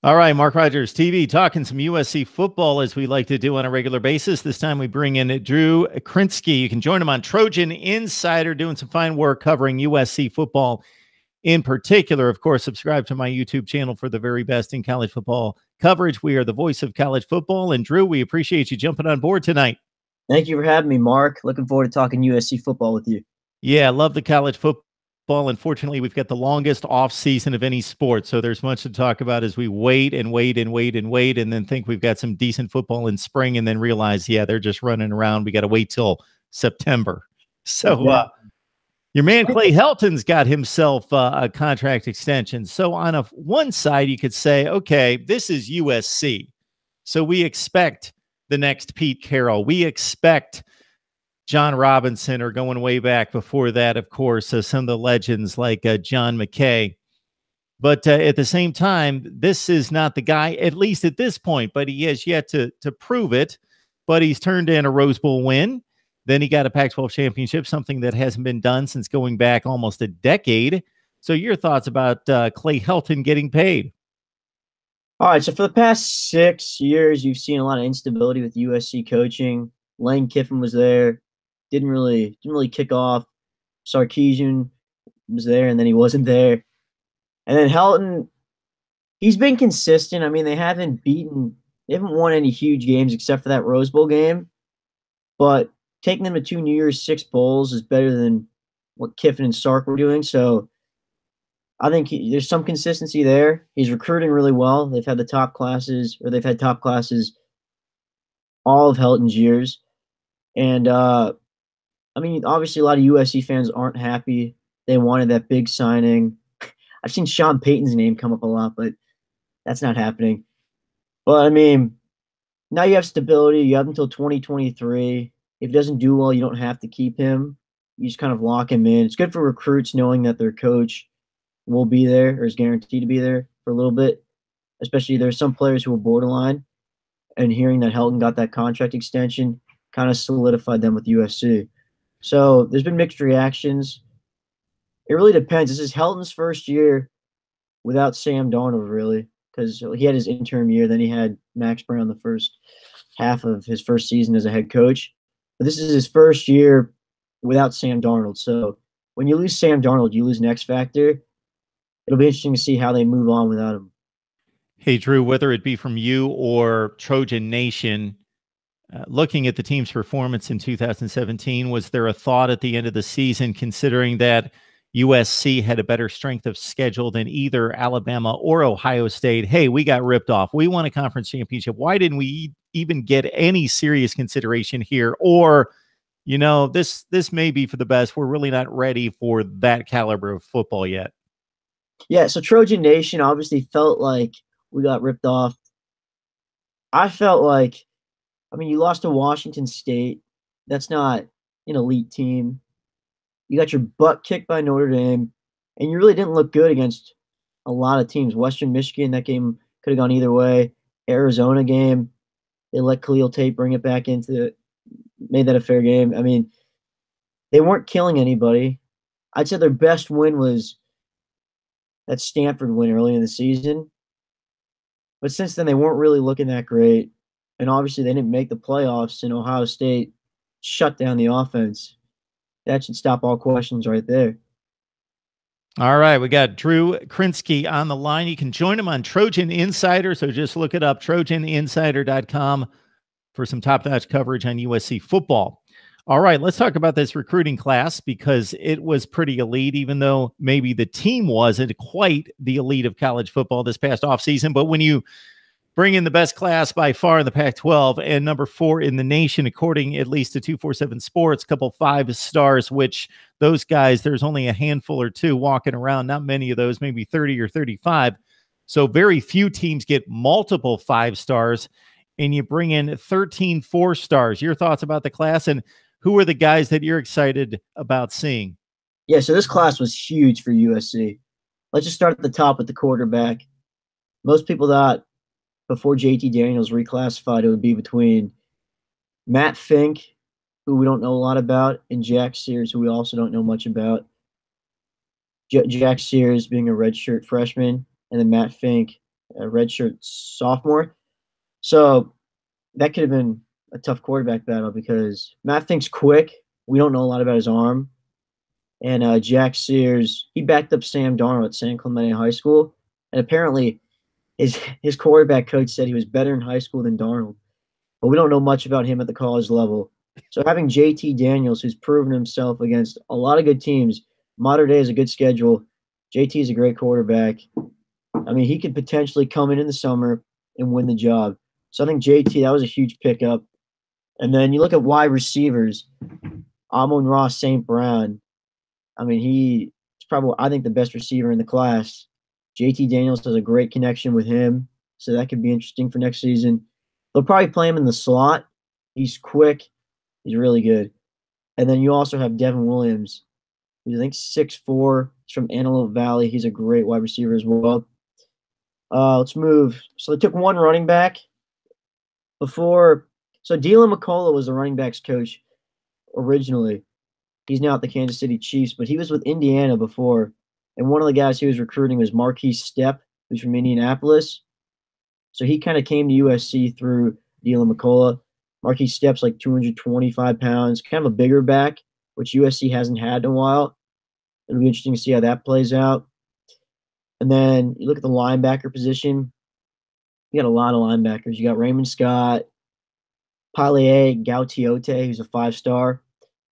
All right, Mark Rogers TV talking some USC football as we like to do on a regular basis. This time we bring in Drew Krinsky. You can join him on Trojan Insider, doing some fine work covering USC football in particular. Of course, subscribe to my YouTube channel for the very best in college football coverage. We are the voice of college football. And Drew, we appreciate you jumping on board tonight. Thank you for having me, Mark. Looking forward to talking USC football with you. Yeah, I love the college football. Unfortunately, we've got the longest off season of any sport, so there's much to talk about as we wait and wait and wait and wait, and then think we've got some decent football in spring, and then realize, yeah, they're just running around. We got to wait till September. So, your man Clay Helton's got himself a contract extension. So, on one side, you could say, okay, this is USC, so we expect the next Pete Carroll. We expect John Robinson, or going way back before that, of course, some of the legends like John McKay. But at the same time, this is not the guy, at least at this point, but he has yet to prove it. But he's turned in a Rose Bowl win. Then he got a Pac-12 championship, something that hasn't been done since going back almost a decade. So your thoughts about Clay Helton getting paid? All right, so for the past 6 years, you've seen a lot of instability with USC coaching. Lane Kiffin was there. Didn't really kick off. Sarkisian was there, and then he wasn't there. And then Helton, he's been consistent. I mean, they haven't won any huge games except for that Rose Bowl game. But taking them to 2 New Year's Six bowls is better than what Kiffin and Sark were doing. So I think there's some consistency there. He's recruiting really well. They've had top classes all of Helton's years. And I mean, obviously, a lot of USC fans aren't happy. They wanted that big signing. I've seen Sean Payton's name come up a lot, but that's not happening. But, I mean, now you have stability. You have until 2023. If he doesn't do well, you don't have to keep him. You just kind of lock him in. It's good for recruits knowing that their coach will be there or is guaranteed to be there for a little bit. Especially there's some players who are borderline. And hearing that Helton got that contract extension kind of solidified them with USC. So there's been mixed reactions. It really depends. This is Helton's first year without Sam Darnold, really, because he had his interim year. Then he had Max Brown the first half of his first season as a head coach. But this is his first year without Sam Darnold. So when you lose Sam Darnold, you lose an X factor. It'll be interesting to see how they move on without him. Hey, Drew, whether it be from you or Trojan Nation, looking at the team's performance in 2017, was there a thought at the end of the season, considering that USC had a better strength of schedule than either Alabama or Ohio State? Hey, we got ripped off. We won a conference championship. Why didn't we even get any serious consideration here? Or, you know, this may be for the best. We're really not ready for that caliber of football yet. Yeah, so Trojan Nation obviously felt like we got ripped off. I felt like, I mean, you lost to Washington State. That's not an elite team. You got your butt kicked by Notre Dame, and you really didn't look good against a lot of teams. Western Michigan, that game could have gone either way. Arizona game, they let Khalil Tate bring it back made that a fair game. I mean, they weren't killing anybody. I'd say their best win was that Stanford win early in the season. But since then, they weren't really looking that great. And obviously, they didn't make the playoffs, and Ohio State shut down the offense. That should stop all questions right there. All right, we got Drew Krinsky on the line. You can join him on Trojan Insider, so just look it up, trojaninsider.com, for some top-notch coverage on USC football. All right, let's talk about this recruiting class, because it was pretty elite, even though maybe the team wasn't quite the elite of college football this past offseason. But when you bring in the best class by far in the Pac-12 and number 4 in the nation, according at least to 247 Sports, couple 5 stars, which those guys, there's only a handful or two walking around, not many of those, maybe 30 or 35. So very few teams get multiple 5 stars, and you bring in 13 4 stars. Your thoughts about the class, and who are the guys that you're excited about seeing? Yeah, so this class was huge for USC. Let's just start at the top with the quarterback. Most people thought before JT Daniels reclassified, it would be between Matt Fink, who we don't know a lot about, and Jack Sears, who we also don't know much about. Jack Sears being a redshirt freshman, and then Matt Fink a redshirt sophomore. So that could have been a tough quarterback battle because Matt Fink's quick. We don't know a lot about his arm. And Jack Sears, he backed up Sam Darnold at San Clemente High School. And apparently his quarterback coach said he was better in high school than Darnold. But we don't know much about him at the college level. So having JT Daniels, who's proven himself against a lot of good teams, Mater Dei is a good schedule. JT is a great quarterback. I mean, he could potentially come in the summer and win the job. So I think JT, that was a huge pickup. And then you look at wide receivers, Amon-Ra St. Brown. I mean, he's probably, I think, the best receiver in the class. JT Daniels has a great connection with him, so that could be interesting for next season. They'll probably play him in the slot. He's quick. He's really good. And then you also have Devin Williams, who's, I think, 6'4". He's from Antelope Valley. He's a great wide receiver as well. Let's move. So they took one running back before. So Dylan McCullough was the running backs coach originally. He's now at the Kansas City Chiefs, but he was with Indiana before. And one of the guys he was recruiting was Marquise Stepp, who's from Indianapolis. So he kind of came to USC through Dylan McCullough. Marquise Stepp's like 225 pounds, kind of a bigger back, which USC hasn't had in a while. It'll be interesting to see how that plays out. And then you look at the linebacker position. You got a lot of linebackers. You got Raymond Scott, Palie Gautiote, who's a 5-star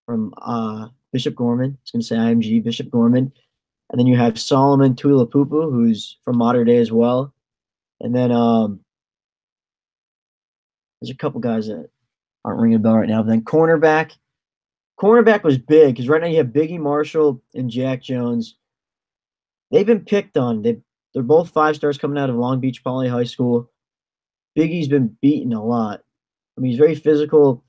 from Bishop Gorman. I was going to say IMG, Bishop Gorman. And then you have Solomon Tuilapupu, who's from Mater Dei as well. And then there's a couple guys that aren't ringing a bell right now. But then cornerback. Cornerback was big because right now you have Biggie Marshall and Jack Jones. They've been picked on. They're both 5-stars coming out of Long Beach Poly High School. Biggie's been beaten a lot. I mean, he's very physical.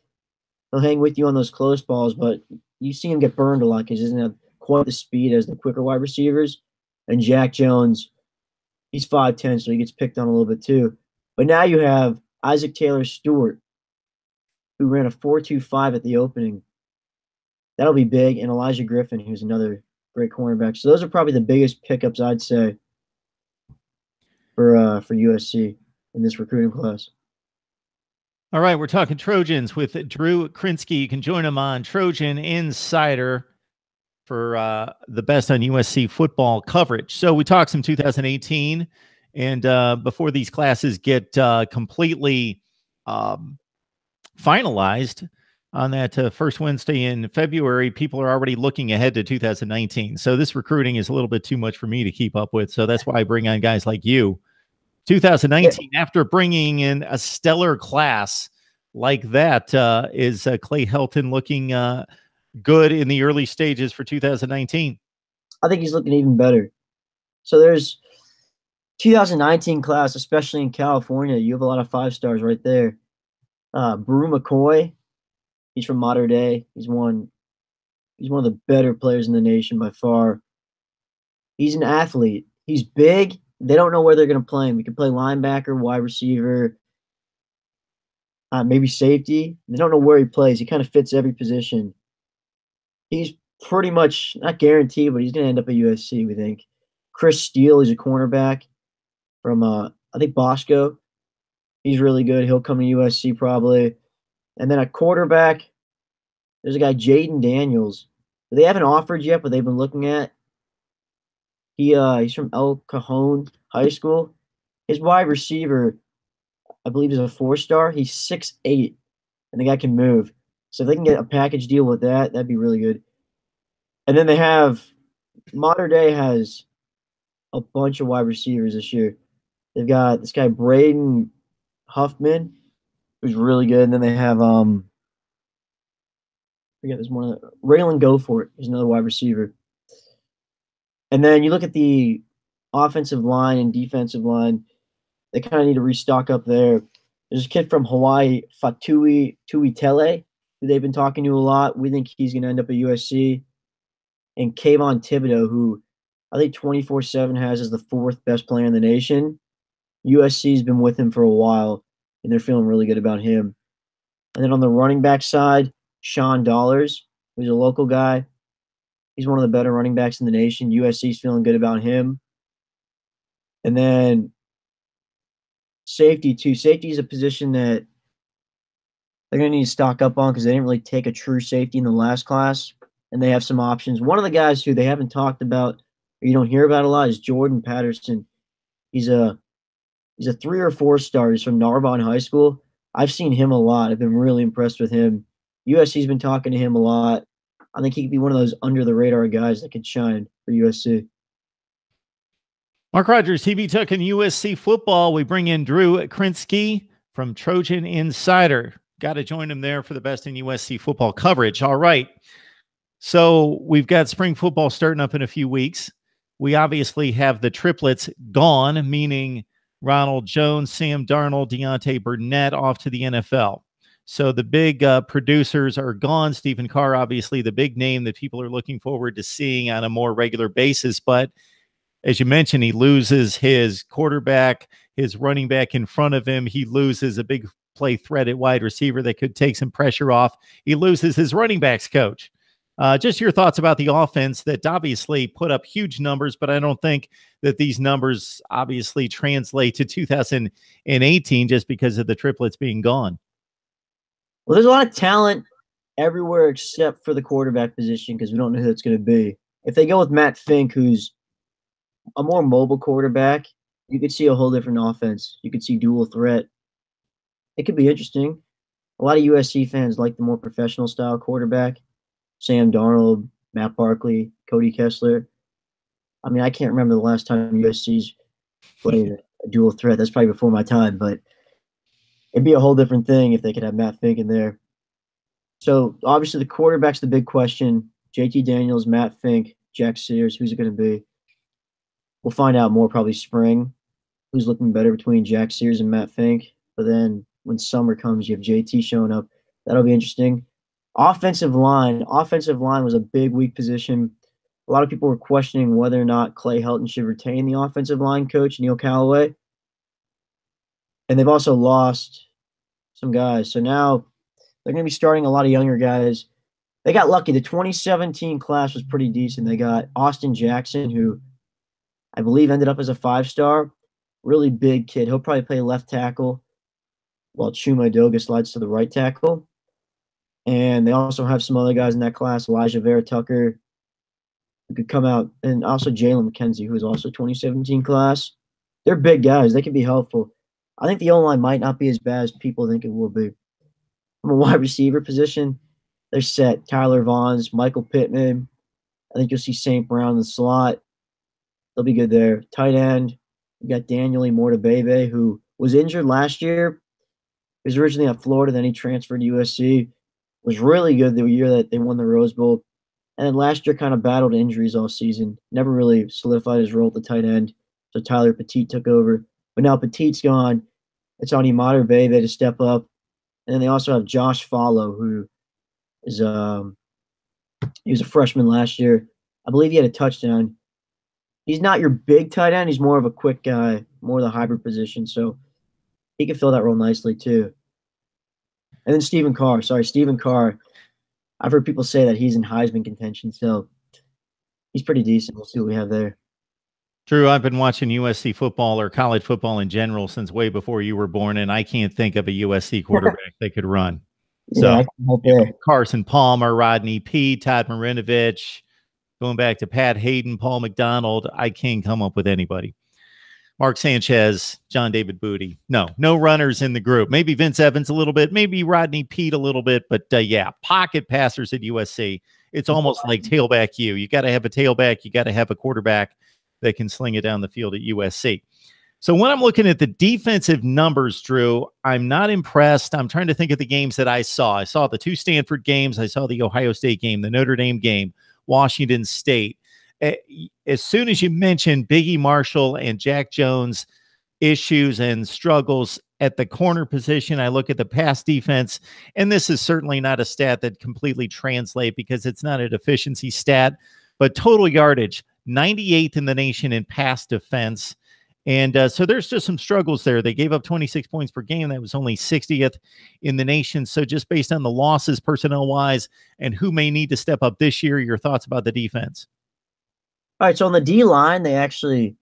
He'll hang with you on those close balls, but you see him get burned a lot because he doesn't have quite the speed as the quicker wide receivers. And Jack Jones, he's 5'10", so he gets picked on a little bit too. But now you have Isaac Taylor Stewart, who ran a 4.25 at the opening. That'll be big. And Elijah Griffin, who's another great cornerback. So those are probably the biggest pickups, I'd say, for USC in this recruiting class. All right, we're talking Trojans with Drew Krinsky. You can join him on Trojan Insider for the best on USC football coverage. So we talked some 2018, and before these classes get completely finalized on that first Wednesday in February, people are already looking ahead to 2019. So this recruiting is a little bit too much for me to keep up with. So that's why I bring on guys like you. 2019, after bringing in a stellar class like that, is Clay Helton looking good in the early stages for 2019? I think he's looking even better. So there's 2019 class, especially in California. You have a lot of 5-stars right there. Brew McCoy, he's from Mater Dei. He's one of the better players in the nation by far. He's an athlete. He's big. They don't know where they're going to play him. He can play linebacker, wide receiver, maybe safety. They don't know where he plays. He kind of fits every position. He's pretty much not guaranteed, but he's going to end up at USC, we think. Chris Steele is a cornerback from, I think, Bosco. He's really good. He'll come to USC probably. And then a quarterback, there's a guy, Jaden Daniels. They haven't offered yet, but they've been looking at. He's from El Cajon High School. His wide receiver, I believe, is a 4-star. He's 6'8", and the guy can move. So if they can get a package deal with that, that'd be really good. And then they have Mater Dei has a bunch of wide receivers this year. They've got this guy Braden Huffman, who's really good. And then they have I forget, there's one of Raylan Goforth is another wide receiver. And then you look at the offensive line and defensive line, they kind of need to restock up there. There's a kid from Hawaii, Fatui Tuitele, who they've been talking to a lot. We think he's going to end up at USC. And Kayvon Thibodeau, who I think 24/7 has as the 4th best player in the nation. USC's been with him for a while, and they're feeling really good about him. And then on the running back side, Sean Dollars, who's a local guy. He's one of the better running backs in the nation. USC's feeling good about him. And then safety too. Safety is a position that they're going to need to stock up on because they didn't really take a true safety in the last class, and they have some options. One of the guys who they haven't talked about or you don't hear about a lot is Jordan Patterson. He's a 3 or 4 star. He's from Narbonne High School. I've seen him a lot. I've been really impressed with him. USC's been talking to him a lot. I think he could be one of those under the radar guys that could shine for USC. Mark Rogers, TV Tuck and USC football. We bring in Drew Krinsky from Trojan Insider. Got to join him there for the best in USC football coverage. All right. So we've got spring football starting up in a few weeks. We obviously have the triplets gone, meaning Ronald Jones, Sam Darnold, Deontay Burnett off to the NFL. So the big producers are gone. Stephen Carr, obviously the big name that people are looking forward to seeing on a more regular basis. But as you mentioned, he loses his quarterback, his running back in front of him. He loses a big play threat at wide receiver that could take some pressure off. He loses his running backs coach. Just your thoughts about the offense that obviously put up huge numbers, but I don't think that these numbers obviously translate to 2018 just because of the triplets being gone. Well, there's a lot of talent everywhere except for the quarterback position because we don't know who it's going to be. If they go with Matt Fink, who's a more mobile quarterback, you could see a whole different offense. You could see dual threat. It could be interesting. A lot of USC fans like the more professional style quarterback. Sam Darnold, Matt Barkley, Cody Kessler. I mean, I can't remember the last time USC's played a dual threat. That's probably before my time, but it'd be a whole different thing if they could have Matt Fink in there. So obviously the quarterback's the big question. JT Daniels, Matt Fink, Jack Sears, who's it going to be? We'll find out more probably spring. Who's looking better between Jack Sears and Matt Fink? But then when summer comes, you have JT showing up. That'll be interesting. Offensive line was a big weak position. A lot of people were questioning whether or not Clay Helton should retain the offensive line coach, Neil Callaway. And they've also lost some guys. So now they're going to be starting a lot of younger guys. They got lucky. The 2017 class was pretty decent. They got Austin Jackson, who I believe ended up as a 5-star. Really big kid. He'll probably play left tackle while Chuma Edoga slides to the right tackle. And they also have some other guys in that class, Elijah Vera Tucker, who could come out, and also Jalen McKenzie, who is also 2017 class. They're big guys. They can be helpful. I think the O-line might not be as bad as people think it will be. From a wide receiver position, they're set. Tyler Vaughns, Michael Pittman. I think you'll see St. Brown in the slot. They'll be good there. Tight end, we got Daniel Mortabebe, who was injured last year. He was originally at Florida, then he transferred to USC. Was really good the year that they won the Rose Bowl. And then last year kind of battled injuries all season. Never really solidified his role at the tight end. So Tyler Petit took over. But now Petit's gone. It's on Imadu Bebe to step up. And then they also have Josh Follow, who is he was a freshman last year. I believe he had a touchdown. He's not your big tight end. He's more of a quick guy, more of the hybrid position. So he can fill that role nicely too. And then Stephen Carr. I've heard people say that he's in Heisman contention, so he's pretty decent. We'll see what we have there. Drew, I've been watching USC football or college football in general since way before you were born, and I can't think of a USC quarterback that could run. So Carson Palmer, Rodney Peete, Todd Marinovich, going back to Pat Hayden, Paul McDonald, I can't come up with anybody. Mark Sanchez, John David Booty. No runners in the group. Maybe Vince Evans a little bit, maybe Rodney Peete a little bit, but yeah, pocket passers at USC. It's almost like tailback you. You got to have a tailback. You got to have a quarterback that can sling it down the field at USC. So when I'm looking at the defensive numbers, Drew, I'm not impressed. I'm trying to think of the games that I saw. I saw the 2 Stanford games. I saw the Ohio State game, the Notre Dame game, Washington State. As soon as you mention Biggie Marshall and Jack Jones issues and struggles at the corner position, I look at the pass defense, and this is certainly not a stat that completely translates because it's not a deficiency stat, but total yardage, 98th in the nation in pass defense. And so there's just some struggles there. They gave up 26 points per game. That was only 60th in the nation. So just based on the losses personnel-wise and who may need to step up this year, your thoughts about the defense? All right, so on the D line, they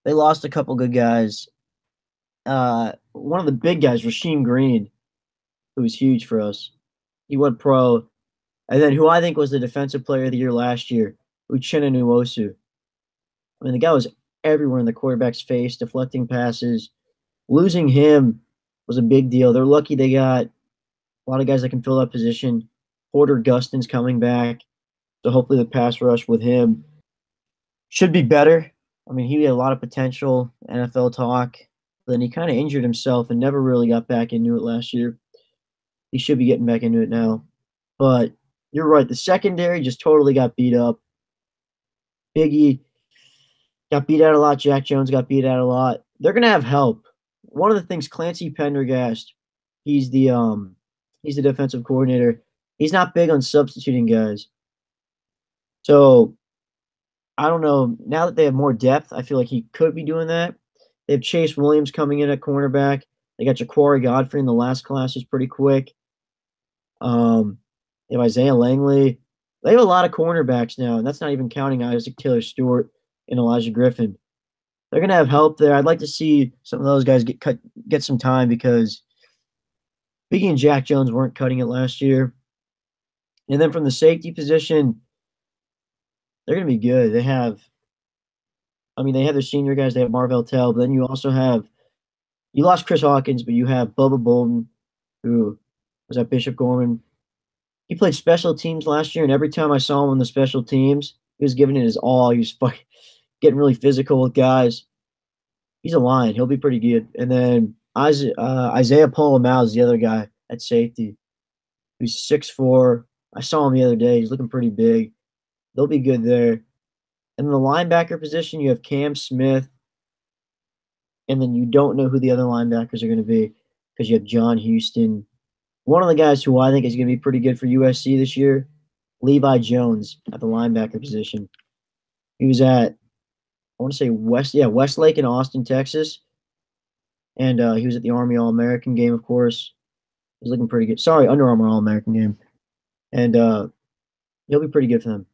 lost a couple good guys. one of the big guys, Rasheem Green, who was huge for us. He went pro. And then who I think was the defensive player of the year last year, Uchenna Nwosu. I mean, the guy was everywhere in the quarterback's face, deflecting passes. Losing him was a big deal. They're lucky they got a lot of guys that can fill that position. Porter Gustin's coming back. So hopefully the pass rush with him should be better. I mean, he had a lot of potential, NFL talk. Then he kind of injured himself and never really got back into it last year. He should be getting back into it now. But you're right. The secondary just totally got beat up. Biggie got beat out a lot. Jack Jones got beat out a lot. They're gonna have help. One of the things Clancy Pendergast, he's the defensive coordinator. He's not big on substituting guys. So I don't know. Now that they have more depth, I feel like he could be doing that. They have Chase Williams coming in at cornerback. They got Ja'Cory Godfrey in the last class, who's pretty quick. They have Isaiah Langley. They have a lot of cornerbacks now, and that's not even counting Isaac Taylor Stewart and Elijah Griffin. They're gonna have help there. I'd like to see some of those guys get some time because Biggie and Jack Jones weren't cutting it last year. And then from the safety position, they're gonna be good. They have their senior guys. They have Marvell Tell, but then you also have you lost Chris Hawkins, but you have Bubba Bolden, who was at Bishop Gorman. He played special teams last year, and every time I saw him on the special teams, he was giving it his all. He was getting really physical with guys. He's a lion. He'll be pretty good. And then Isaiah Polamau is the other guy at safety. He's 6'4". I saw him the other day. He's looking pretty big. They'll be good there. And in the linebacker position, you have Cam Smith. And then you don't know who the other linebackers are going to be because you have John Houston. One of the guys who I think is going to be pretty good for USC this year, Levi Jones at the linebacker position. He was at, I want to say Westlake in Austin, Texas. And he was at the Army All-American game, of course. He's looking pretty good. Sorry, Under Armour All-American game. And he'll be pretty good for them.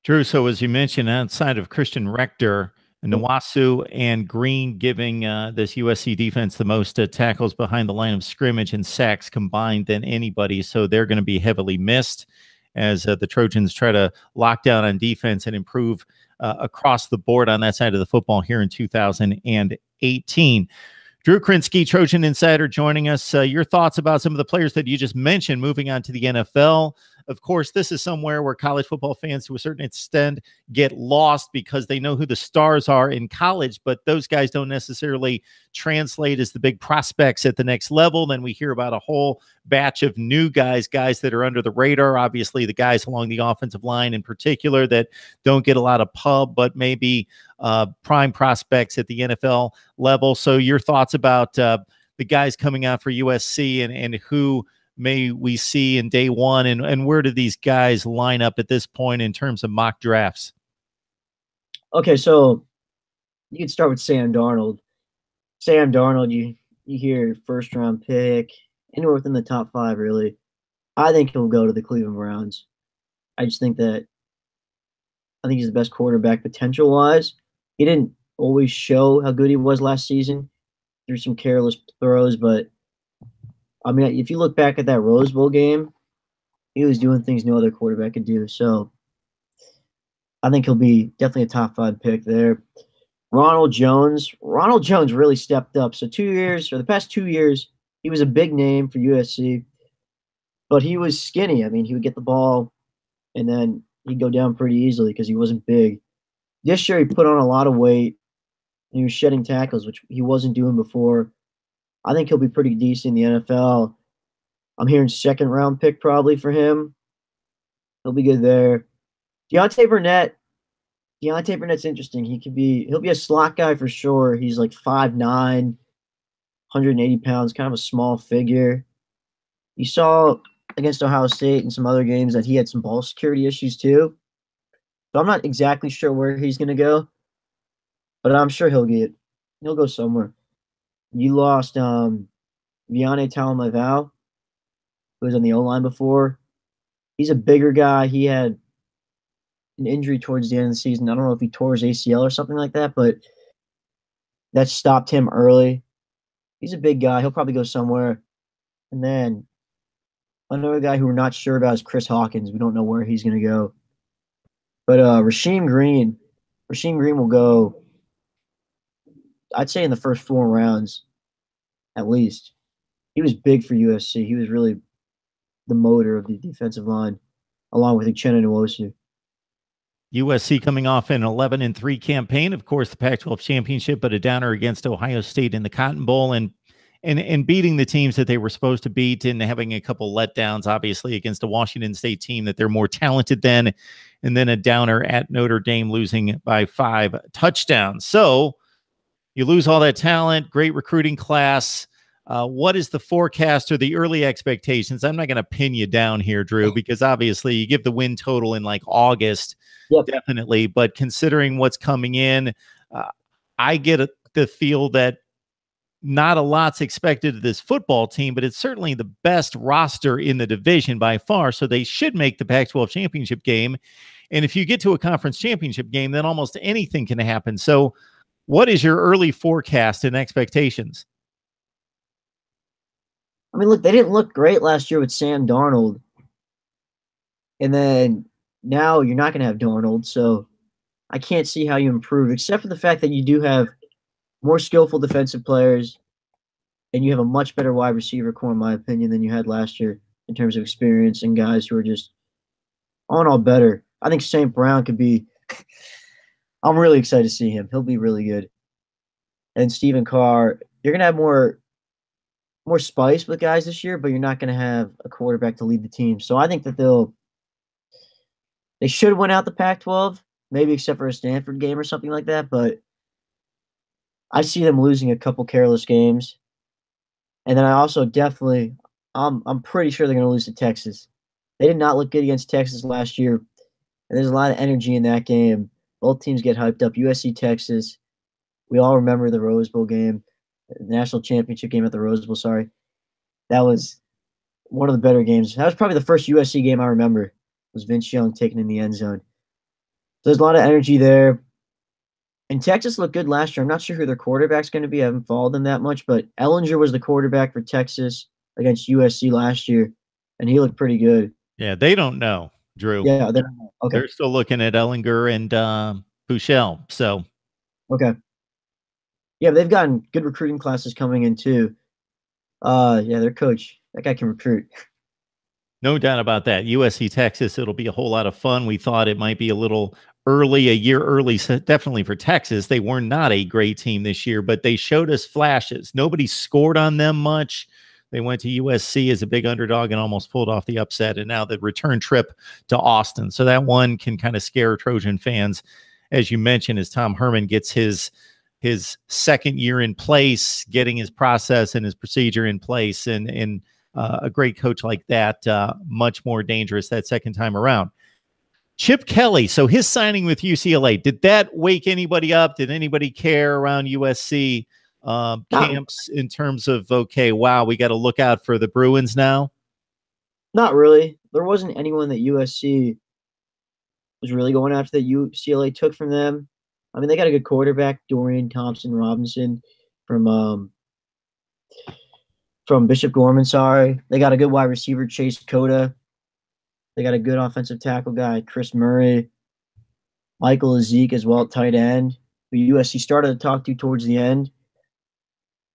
Drew, so as you mentioned, outside of Christian Rector, Nwosu and Green giving this USC defense the most tackles behind the line of scrimmage and sacks combined than anybody. So they're going to be heavily missed as the Trojans try to lock down on defense and improve across the board on that side of the football here in 2018. Drew Krinsky, Trojan Insider, joining us. Your thoughts about some of the players that you just mentioned moving on to the NFL. Of course, this is somewhere where college football fans, to a certain extent, get lost because they know who the stars are in college, but those guys don't necessarily translate as the big prospects at the next level. Then we hear about a whole batch of new guys that are under the radar. Obviously, the guys along the offensive line in particular that don't get a lot of pub, but maybe prime prospects at the NFL level. So your thoughts about the guys coming out for USC and who may we see in day one, and where do these guys line up at this point in terms of mock drafts? Okay, so you can start with Sam Darnold. Sam Darnold, you hear first round pick, anywhere within the top 5, really. I think he'll go to the Cleveland Browns. I think he's the best quarterback potential wise. He didn't always show how good he was last season through some careless throws, but I mean, if you look back at that Rose Bowl game, he was doing things no other quarterback could do. So I think he'll be definitely a top 5 pick there. Ronald Jones really stepped up. So the past 2 years, he was a big name for USC, but he was skinny. I mean, he would get the ball and then he'd go down pretty easily because he wasn't big. This year, he put on a lot of weight and he was shedding tackles, which he wasn't doing before. I think he'll be pretty decent in the NFL. I'm hearing 2nd round pick probably for him. He'll be good there. Deontay Burnett's interesting. He'll be a slot guy for sure. He's like 5'9", 180 pounds, kind of a small figure. You saw against Ohio State and some other games that he had some ball security issues too. So I'm not exactly sure where he's going to go, but I'm sure he'll go somewhere. You lost Vianney Talamaivao, who was on the O-line before. He's a bigger guy. He had an injury towards the end of the season. I don't know if he tore his ACL or something like that, but that stopped him early. He's a big guy. He'll probably go somewhere. And then another guy who we're not sure about is Chris Hawkins. We don't know where he's going to go. But Rasheem Green will go, I'd say, in the first 4 rounds at least. He was big for USC. He was really the motor of the defensive line, along with Uchenna Nwosu. USC coming off an 11-3 campaign, of course, the Pac-12 championship, but a downer against Ohio State in the Cotton Bowl, and beating the teams that they were supposed to beat, and having a couple letdowns, obviously, against a Washington State team that they're more talented than, and then a downer at Notre Dame, losing by 5 touchdowns. So you lose all that talent, great recruiting class. What is the forecast or the early expectations? I'm not going to pin you down here, Drew, because obviously you give the win total in like August. Yep. Definitely. But considering what's coming in, I get the feel that not a lot's expected of this football team, but it's certainly the best roster in the division by far. So they should make the Pac-12 championship game. And if you get to a conference championship game, then almost anything can happen. So what is your early forecast and expectations? I mean, look, they didn't look great last year with Sam Darnold. And then now you're not going to have Darnold. So I can't see how you improve, except for the fact that you do have more skillful defensive players and you have a much better wide receiver core, in my opinion, than you had last year in terms of experience and guys who are just all in all better. I think St. Brown could be – I'm really excited to see him. He'll be really good. And Stephen Carr, you're going to have more spice with guys this year, but you're not going to have a quarterback to lead the team. So I think that they should win out the Pac-12, maybe except for a Stanford game or something like that. But I see them losing a couple careless games. And then I also definitely, I'm pretty sure they're going to lose to Texas. They did not look good against Texas last year. And there's a lot of energy in that game. Both teams get hyped up. USC, Texas. We all remember the Rose Bowl game. National championship game at the Rose Bowl, sorry. That was one of the better games. That was probably the first USC game I remember. It was Vince Young taking in the end zone. So there's a lot of energy there. And Texas looked good last year. I'm not sure who their quarterback's going to be. I haven't followed them that much, but Ellinger was the quarterback for Texas against USC last year, and he looked pretty good. Yeah, they don't know, Drew. Yeah, they're still looking at Ellinger and Buechele. So, okay. Yeah, they've gotten good recruiting classes coming in too. Yeah, their coach, that guy can recruit. No doubt about that. USC, Texas, it'll be a whole lot of fun. We thought it might be a little early, a year early, so definitely for Texas. They were not a great team this year, but they showed us flashes. Nobody scored on them much. They went to USC as a big underdog and almost pulled off the upset. And now the return trip to Austin. So that one can kind of scare Trojan fans, as you mentioned, as Tom Herman gets his second year in place, getting his process and his procedure in place, and a great coach like that, much more dangerous that second time around. Chip Kelly, so his signing with UCLA, did that wake anybody up? Did anybody care around USC camps in terms of, okay, wow, we got to look out for the Bruins now? Not really. There wasn't anyone that USC was really going after that UCLA took from them. I mean, they got a good quarterback, Dorian Thompson-Robinson from Bishop Gorman, sorry. They got a good wide receiver, Chase Cota. They got a good offensive tackle guy, Chris Murray. Michael Ezek as well at tight end, who USC started to talk to towards the end.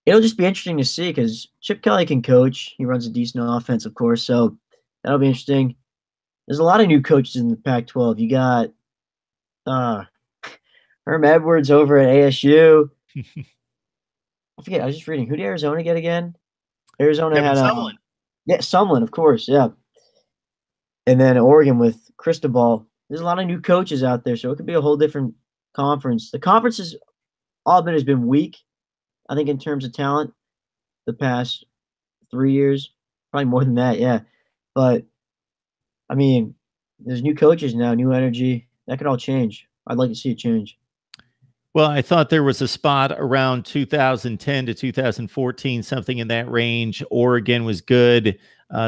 It'll just be interesting to see because Chip Kelly can coach. He runs a decent offense, of course, so that'll be interesting. There's a lot of new coaches in the Pac-12. You got Herm Edwards over at ASU. I forget. I was just reading. Who did Arizona get again? Arizona had Sumlin. Yeah, Sumlin, of course. Yeah. And then Oregon with Cristobal. There's a lot of new coaches out there, so it could be a whole different conference. The conference is all of it has been weak, I think, in terms of talent the past 3 years. Probably more than that, yeah. But, I mean, there's new coaches now, new energy. That could all change. I'd like to see it change. Well, I thought there was a spot around 2010 to 2014, something in that range. Oregon was good.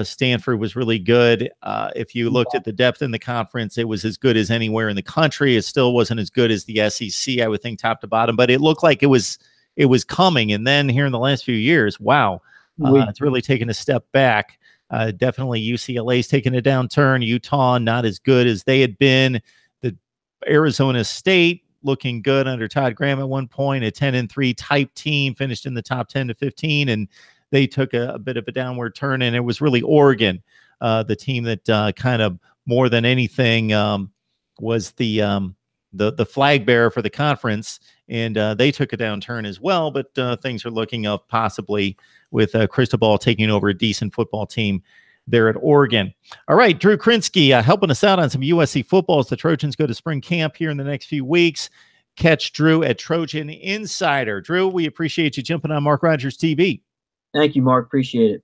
Stanford was really good. If you looked at the depth in the conference, it was as good as anywhere in the country. It still wasn't as good as the SEC, I would think, top to bottom, but it looked like it was it was coming. And then here in the last few years, wow, it's really taken a step back. Definitely UCLA's taken a downturn. Utah, not as good as they had been. The Arizona State looking good under Todd Graham at one point, a 10-3 type team, finished in the top 10 to 15, and they took a bit of a downward turn. And it was really Oregon, the team that kind of more than anything was the flag bearer for the conference, and they took a downturn as well. But things are looking up possibly with Cristobal taking over a decent football team there at Oregon. All right, Drew Krinsky helping us out on some USC football as the Trojans go to spring camp here in the next few weeks. Catch Drew at Trojan Insider. Drew, we appreciate you jumping on Mark Rogers TV. Thank you, Mark. Appreciate it.